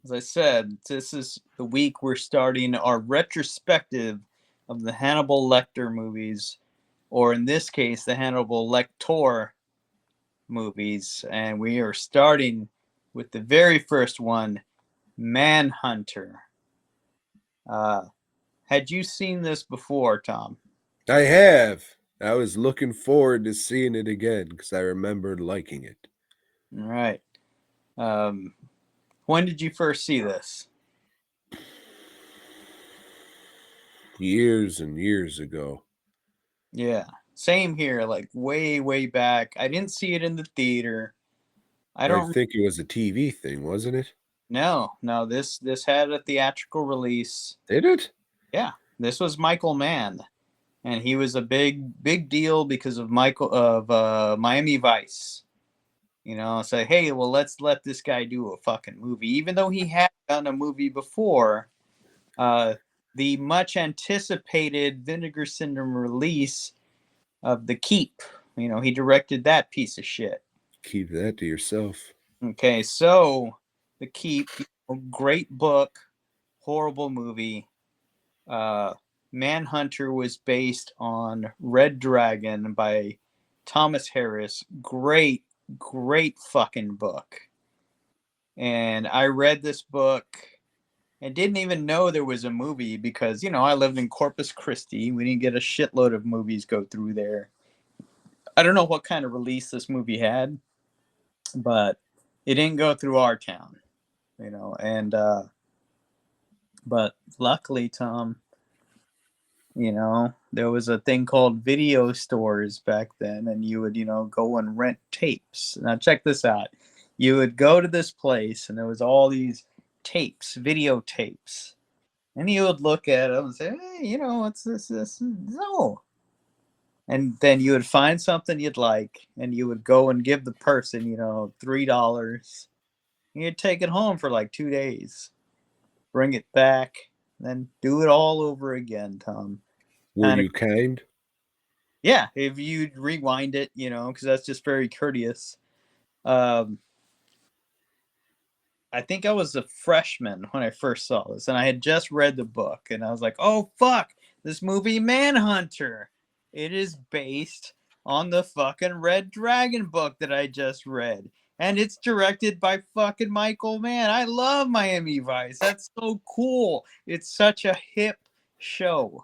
as I said, this is the week we're starting our retrospective of the Hannibal Lecter movies, or in this case, the Hannibal Lector movies. And we are starting with the very first one, Manhunter. Uh, had you seen this before, Tom? I have. I was looking forward to seeing it again because I remembered liking it. All right. Um, when did you first see this? Years and years ago. Yeah, same here. Like way, way back. I didn't see it in the theater. I I don't. think it was a TV thing, wasn't it? No, no. This had a theatrical release. Did it? Yeah, this was Michael Mann, and he was a big deal because of Miami Vice. Say, hey, well, let's let this guy do a fucking movie, even though he had done a movie before. Uh, the much anticipated Vinegar Syndrome release of The Keep. He directed that piece of shit. Keep that to yourself. Okay, so The Keep, great book, horrible movie. Uh, Manhunter was based on Red Dragon by Thomas Harris. Great, great fucking book. And I read this book and didn't even know there was a movie because, I lived in Corpus Christi. We didn't get a shitload of movies go through there. I don't know what kind of release this movie had, but it didn't go through our town, and but luckily, Tom, there was a thing called video stores back then, and you would, go and rent tapes. Now check this out. You would go to this place and there was all these tapes, videotapes. And you would look at them and say, hey, what's this? No. And then you would find something you'd like, and you would go and give the person, $3. You'd take it home for like 2 days, bring it back, then do it all over again, Tom. Were Kind of, you kind? yeah, if you rewind it, because that's just very courteous. Um, I think I was a freshman when I first saw this, and I had just read the book, and I was like, oh, fuck, this movie Manhunter. It is based on the fucking Red Dragon book that I just read. And it's directed by fucking Michael Mann. I love Miami Vice. That's so cool. It's such a hip show.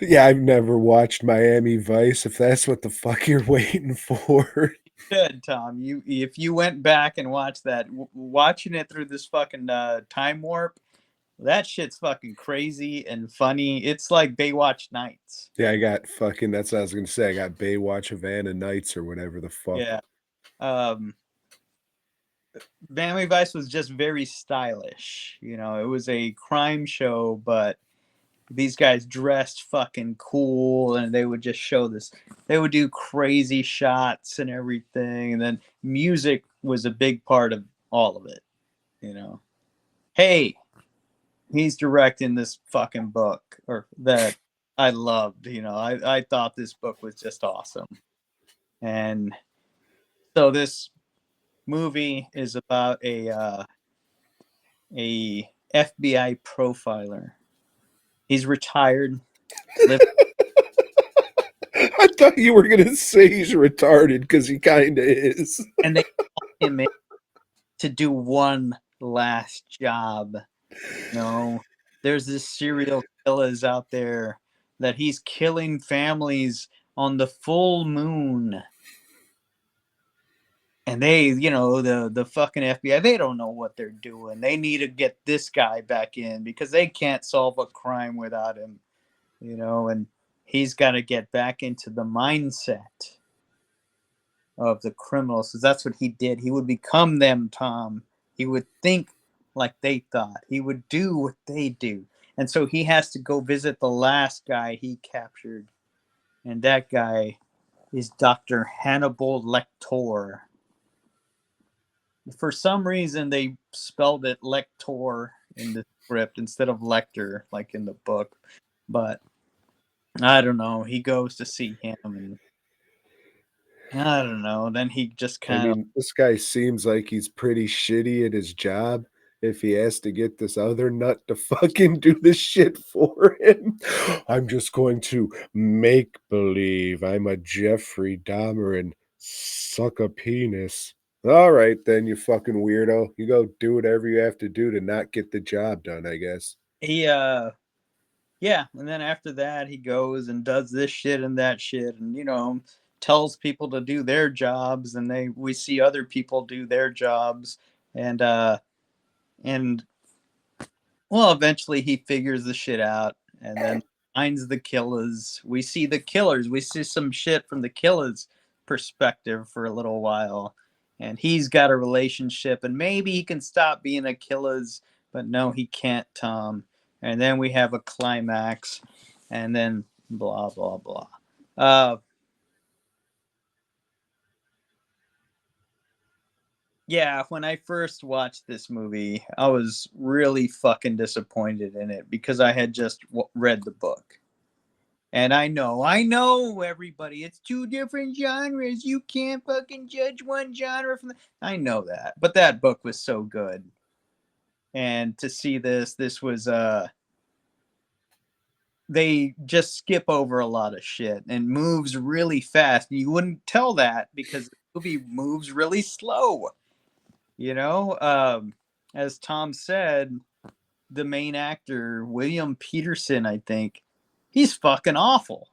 Yeah, I've never watched Miami Vice, if that's what the fuck you're waiting for. Good, Tom. You if you went back and watched that, watching it through this fucking time warp, that shit's fucking crazy and funny. It's like Baywatch Nights. Yeah, I got fucking, that's what I was going to say. I got Baywatch Havana Nights or whatever the fuck. Yeah. Um, Miami Vice was just very stylish. It was a crime show, but these guys dressed fucking cool, and they would just show this. They would do crazy shots and everything, and then music was a big part of all of it. You know, hey, he's directing this fucking book or that I loved. I thought this book was just awesome, and so this movie is about a FBI profiler. He's retired, live, I thought you were going to say he's retarded because he kind of is. and they call him in to do one last job. There's this serial killers out there that he's killing families on the full moon. And they, the fucking FBI, they don't know what they're doing. They need to get this guy back in because they can't solve a crime without him, and he's got to get back into the mindset of the criminals because that's what he did. He would become them, Tom. He would think like they thought. He would do what they do. And so he has to go visit the last guy he captured. And that guy is Dr. Hannibal Lector. For some reason, they spelled it Lecktor in the script instead of Lecter, like in the book. But I don't know. He goes to see him, and I don't know. Then he just I kind of mean, this guy seems like he's pretty shitty at his job if he has to get this other nut to fucking do this shit for him. I'm just going to make believe I'm a Jeffrey Dahmer and suck a penis. All right, then, you fucking weirdo. You go do whatever you have to do to not get the job done, I guess. he yeah, and then after that he goes and does this shit and that shit, and tells people to do their jobs, and we see other people do their jobs, and and well, eventually he figures the shit out, and then finds the killers. We see the killers. We see some shit from the killers' perspective for a little while, and he's got a relationship, and maybe he can stop being a killers, but no, he can't, Tom. And then we have a climax, and then blah blah blah. Uh, yeah, when I first watched this movie, I was really fucking disappointed in it because I had just read the book. And I know everybody. It's two different genres. You can't fucking judge one genre from the. I know that, but that book was so good. And to see this was they just skip over a lot of shit and moves really fast. You wouldn't tell that because the movie moves really slow. You know, as Tom said, the main actor William Peterson, I think, he's fucking awful.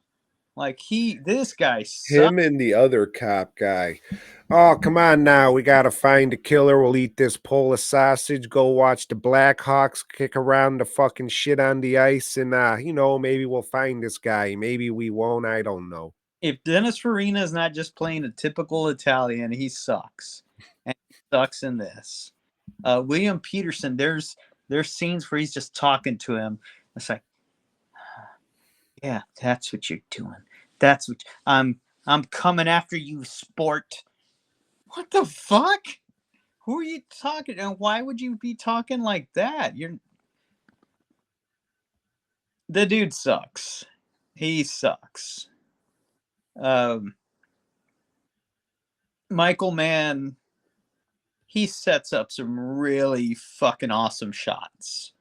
Like this guy sucks. Him and the other cop guy. Oh, come on now. We got to find a killer. We'll eat this Polish sausage, go watch the Blackhawks kick around the fucking shit on the ice, and, maybe we'll find this guy. Maybe we won't. I don't know. If Dennis Farina is not just playing a typical Italian, he sucks, and he sucks in this. William Peterson, there's scenes where he's just talking to him. It's like, yeah, that's what you're doing. That's what I'm coming after you, sport. What the fuck? Who are you talking? And why would you be talking like that? The dude sucks. He sucks. Um, Michael Mann, he sets up some really fucking awesome shots.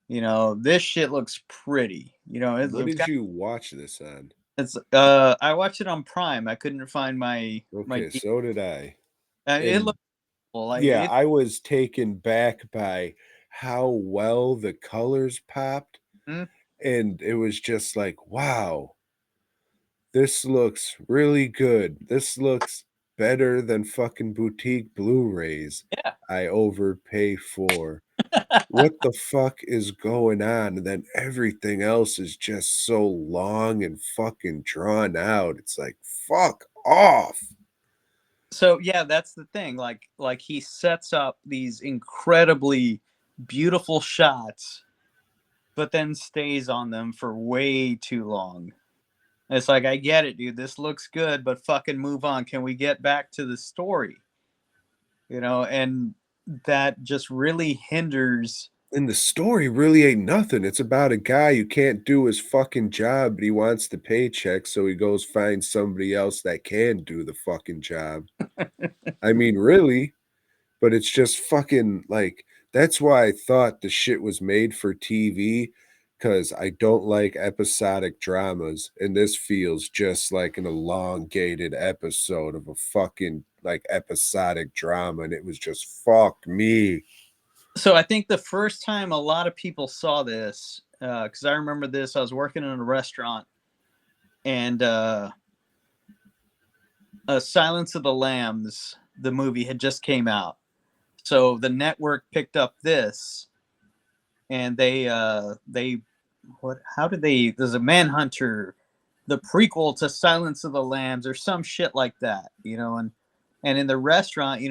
This shit looks pretty. What It's did got you watch this on? it's I watched it on Prime. I couldn't find my Okay, so did I. it And looks cool. Like yeah, it I was taken back by how well the colors popped. mm, And it was just like, wow, this looks really good. This looks better than fucking boutique Blu-rays yeah. I overpay for. What the fuck is going on? And then everything else is just so long and fucking drawn out. It's like, fuck off. So yeah, that's the thing. Like he sets up these incredibly beautiful shots, but then stays on them for way too long. It's like, I get it, dude. This looks good, but fucking move on. Can we get back to the story? And that just really hinders. And the story really ain't nothing. It's about a guy who can't do his fucking job, but he wants the paycheck, so he goes find somebody else that can do the fucking job. I mean, really, but it's just fucking like that's why I thought the shit was made for TV because I don't like episodic dramas, and this feels just like an elongated episode of a fucking like episodic drama, and it was just fuck me. So I think the first time a lot of people saw this, because I remember this, I was working in a restaurant, and Silence of the Lambs, the movie had just came out. So the network picked up this, and they what? How did they? There's a Manhunter, the prequel to Silence of the Lambs, or some shit like that, and in the restaurant,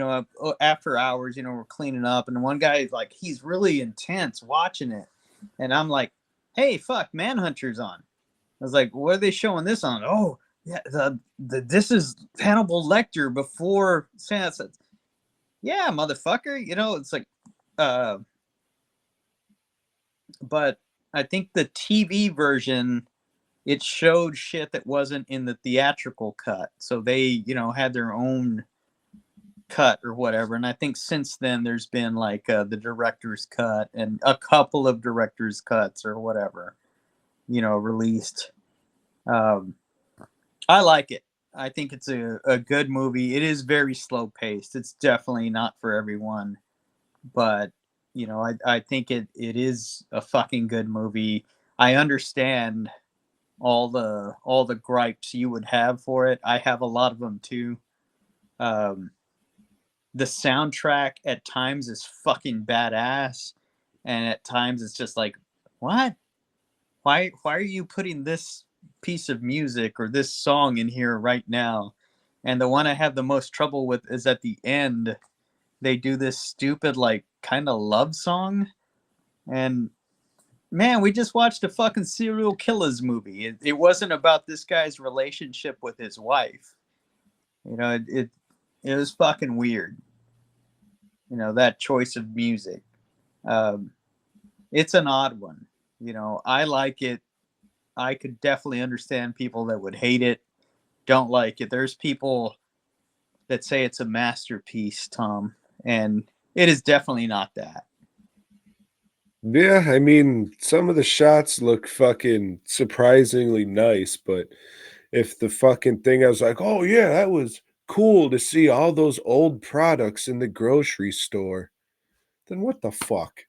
after hours, we're cleaning up, and one guy is like, he's really intense watching it, and I'm like, hey, fuck, Manhunter's on. I was like, what are they showing this on? Oh, yeah, this is Hannibal Lecter before Sans. Yeah, motherfucker. It's like, uh, but I think the TV version it showed shit that wasn't in the theatrical cut. So they, had their own cut or whatever. And I think since then there's been like the director's cut and a couple of director's cuts or whatever, released. Um, I like it. I think it's a good movie. It is very slow paced. It's definitely not for everyone, but I think it is a fucking good movie. I understand all the gripes you would have for it. I have a lot of them too. Um, the soundtrack at times is fucking badass, and at times it's just like, what? Why are you putting this piece of music or this song in here right now? And the one I have the most trouble with is at the end. They do this stupid like kind of love song, and man, we just watched a fucking serial killers movie. It wasn't about this guy's relationship with his wife. It was fucking weird. That choice of music. Um, it's an odd one. I like it. I could definitely understand people that would hate it, don't like it. There's people that say it's a masterpiece, Tom, and it is definitely not that. Yeah, I mean, some of the shots look fucking surprisingly nice, but if the fucking thing I was like, "Oh yeah, that was cool to see all those old products in the grocery store," then what the fuck?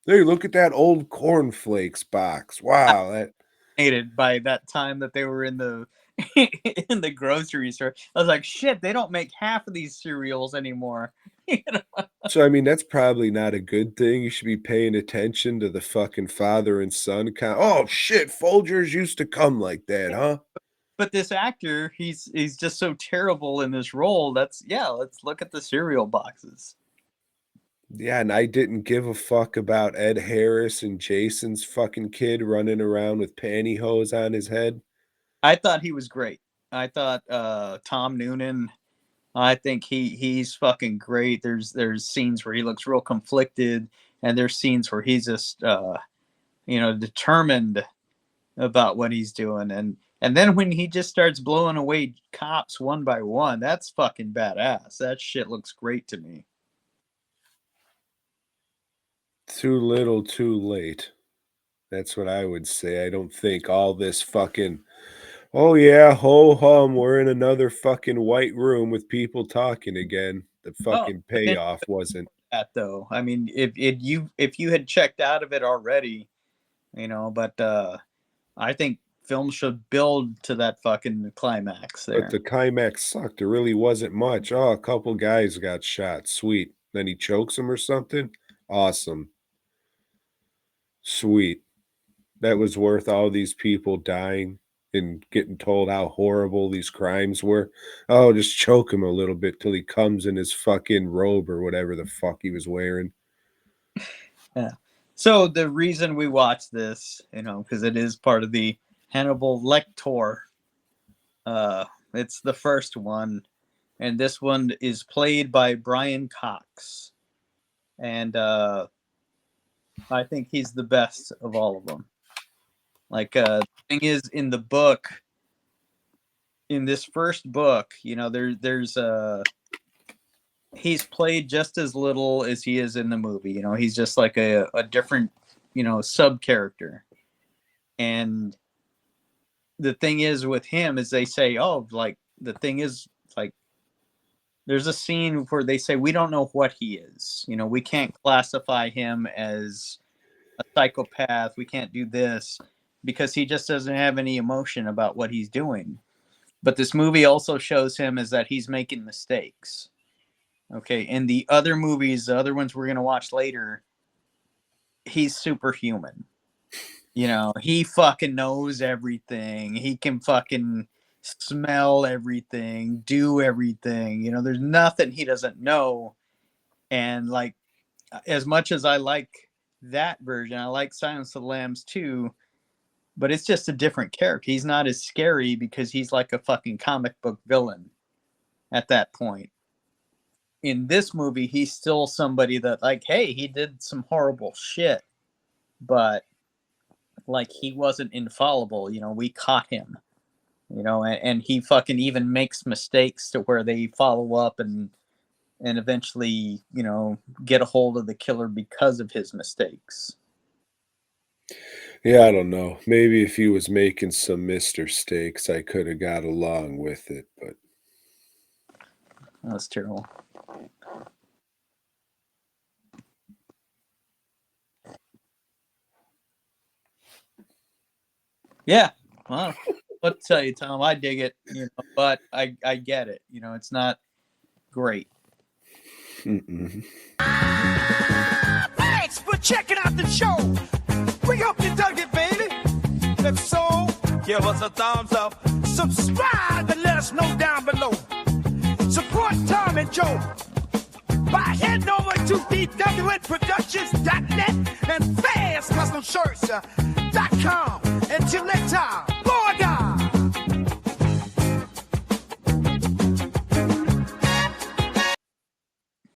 Hey, look at that old cornflakes box. Wow, that Hated by that time that they were in the in the grocery store. I was like, shit, they don't make half of these cereals anymore. so I mean, that's probably not a good thing. You should be paying attention to the fucking father and son kind. Oh shit, Folgers used to come like that, huh? But this actor, he's just so terrible in this role. That's yeah. Let's look at the cereal boxes. Yeah, and I didn't give a fuck about Ed Harris and Jason's fucking kid running around with pantyhose on his head. I thought he was great. I thought Tom Noonan. I think he's fucking great. There's scenes where he looks real conflicted, and there's scenes where he's just determined about what he's doing, and then when he just starts blowing away cops one by one, that's fucking badass. That shit looks great to me. Too little, too late. That's what I would say. I don't think all this fucking, oh yeah, ho hum, we're in another fucking white room with people talking again. The Oh, fucking but then payoff wasn't. that though, I mean, if you had checked out of it already, but I think films should build to that fucking climax But there. the climax sucked. There really wasn't much. Oh, a couple guys got shot. Sweet. Then he chokes him or something. Awesome. Sweet. That was worth all these people dying and getting told how horrible these crimes were. Oh, just choke him a little bit till he comes in his fucking robe or whatever the fuck he was wearing. Yeah. So the reason we watch this, because it is part of the Hannibal Lector. It's the first one, and this one is played by Brian Cox, and I think he's the best of all of them. Like, the thing is, in this first book, there's he's played just as little as he is in the movie. He's just like a different, sub character. And the thing is with him is they say, oh, like the thing is like there's a scene where they say we don't know what he is. We can't classify him as a psychopath. We can't do this because he just doesn't have any emotion about what he's doing. But this movie also shows him is that he's making mistakes. Okay, in the other movies, the other ones we're gonna watch later, he's superhuman. He fucking knows everything. He can fucking smell everything, do everything. There's nothing he doesn't know. And like, as much as I like that version, I like Silence of the Lambs too, but it's just a different character. He's not as scary because he's like a fucking comic book villain at that point. In this movie, he's still somebody that, like, hey, he did some horrible shit, but like he wasn't infallible. You know, we caught him. You know, and he fucking even makes mistakes to where they follow up and eventually, you know, get a hold of the killer because of his mistakes. Yeah, I don't know. Maybe if he was making some Mr. Steaks, I could have got along with it, but That's terrible. Yeah, well, I'll tell you, Tom, I dig it, you know, but I get it. You know, it's not great. mm-mm. Thanks for checking out the show. We hope you dug it, baby. If so, give us a thumbs up. Subscribe and let us know down below. Support Tom and Joe by heading over to dwnproductions.net and FastCustomShirts.com. Until next time.